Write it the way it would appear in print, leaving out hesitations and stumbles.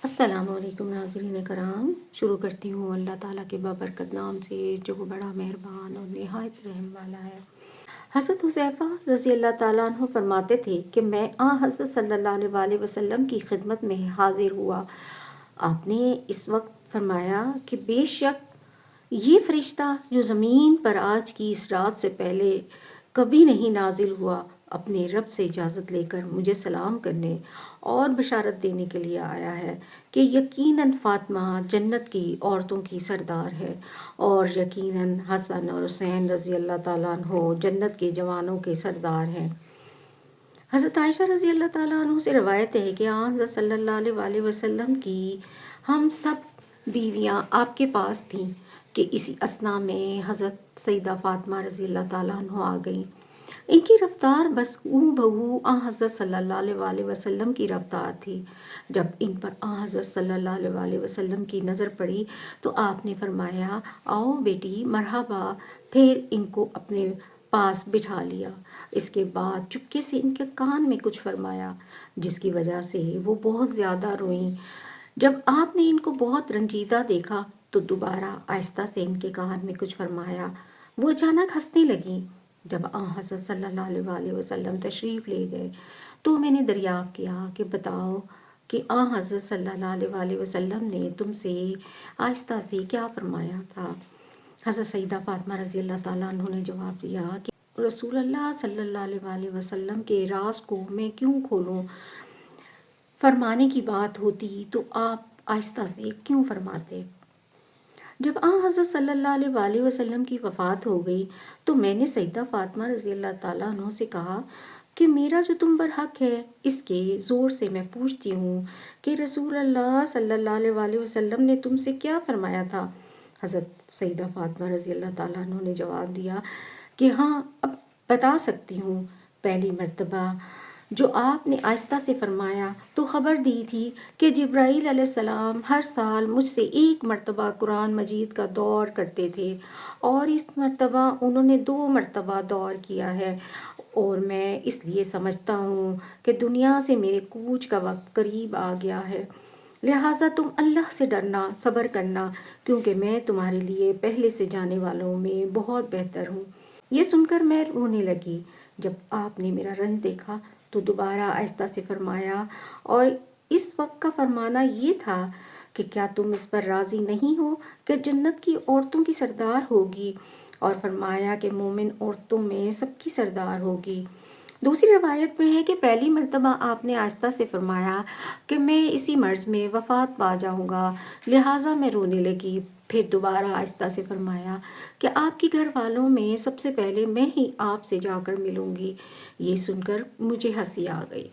السلام علیکم ناظرین کرام، شروع کرتی ہوں اللہ تعالیٰ کے بابرکت نام سے جو بڑا مہربان اور نہایت رحم والا ہے۔ حضرت حذیفہ رضی اللہ تعالیٰ عنہ فرماتے تھے کہ میں حضرت صلی اللہ علیہ وسلم کی خدمت میں حاضر ہوا۔ آپ نے اس وقت فرمایا کہ بے شک یہ فرشتہ جو زمین پر آج کی اس رات سے پہلے کبھی نہیں نازل ہوا، اپنے رب سے اجازت لے کر مجھے سلام کرنے اور بشارت دینے کے لیے آیا ہے کہ یقیناً فاطمہ جنت کی عورتوں کی سردار ہے، اور یقیناً حسن اور حسین رضی اللہ تعالیٰ عنہ جنت کے جوانوں کے سردار ہیں۔ حضرت عائشہ رضی اللہ تعالیٰ عنہ سے روایت ہے کہ حضرت صلی اللہ علیہ وسلم کی ہم سب بیویاں آپ کے پاس تھیں کہ اسی اثنا میں حضرت سیدہ فاطمہ رضی اللہ تعالیٰ عنہ آ گئیں۔ ان کی رفتار بس بہو حضرت صلی اللہ علیہ وسلم کی رفتار تھی۔ جب ان پر حضرت صلی اللہ علیہ وسلم کی نظر پڑی تو آپ نے فرمایا، آؤ بیٹی مرحبا، پھر ان کو اپنے پاس بٹھا لیا۔ اس کے بعد چپکے سے ان کے کان میں کچھ فرمایا، جس کی وجہ سے وہ بہت زیادہ روئیں۔ جب آپ نے ان کو بہت رنجیدہ دیکھا تو دوبارہ آہستہ سے ان کے کان میں کچھ فرمایا۔ وہ اچانک ہنسنے لگیں۔ جب حضرت صلی اللہ علیہ وسلم تشریف لے گئے تو میں نے دریافت کیا کہ بتاؤ کہ حضرت صلی اللہ علیہ وسلم نے تم سے آہستہ سے کیا فرمایا تھا؟ حضرت سیدہ فاطمہ رضی اللہ تعالیٰ عنہ نے جواب دیا کہ رسول اللہ صلی اللہ علیہ وسلم کے راز کو میں کیوں کھولوں؟ فرمانے کی بات ہوتی تو آپ آہستہ سے کیوں فرماتے؟ جب حضرت صلی اللہ علیہ وسلم کی وفات ہو گئی تو میں نے سیدہ فاطمہ رضی اللہ تعالیٰ عنہ سے کہا کہ میرا جو تم پر حق ہے اس کے زور سے میں پوچھتی ہوں کہ رسول اللہ صلی اللہ علیہ وسلم نے تم سے کیا فرمایا تھا؟ حضرت سیدہ فاطمہ رضی اللہ تعالیٰ عنہ نے جواب دیا کہ ہاں، اب بتا سکتی ہوں۔ پہلی مرتبہ جو آپ نے آہستہ سے فرمایا تو خبر دی تھی کہ جبرائیل علیہ السلام ہر سال مجھ سے ایک مرتبہ قرآن مجید کا دور کرتے تھے، اور اس مرتبہ انہوں نے 2 مرتبہ دور کیا ہے، اور میں اس لیے سمجھتا ہوں کہ دنیا سے میرے کوچ کا وقت قریب آ گیا ہے، لہٰذا تم اللہ سے ڈرنا، صبر کرنا، کیونکہ میں تمہارے لیے پہلے سے جانے والوں میں بہت بہتر ہوں۔ یہ سن کر میں رونے لگی۔ جب آپ نے میرا رنج دیکھا تو دوبارہ آہستہ سے فرمایا، اور اس وقت کا فرمانا یہ تھا کہ کیا تم اس پر راضی نہیں ہو کہ جنت کی عورتوں کی سردار ہوگی؟ اور فرمایا کہ مومن عورتوں میں سب کی سردار ہوگی۔ دوسری روایت میں ہے کہ پہلی مرتبہ آپ نے آہستہ سے فرمایا کہ میں اسی مرض میں وفات پا جاؤں گا، لہٰذا میں رونے لگی۔ پھر دوبارہ آہستہ سے فرمایا کہ آپ کے گھر والوں میں سب سے پہلے میں ہی آپ سے جا کر ملوں گی۔ یہ سن کر مجھے ہنسی آ گئی۔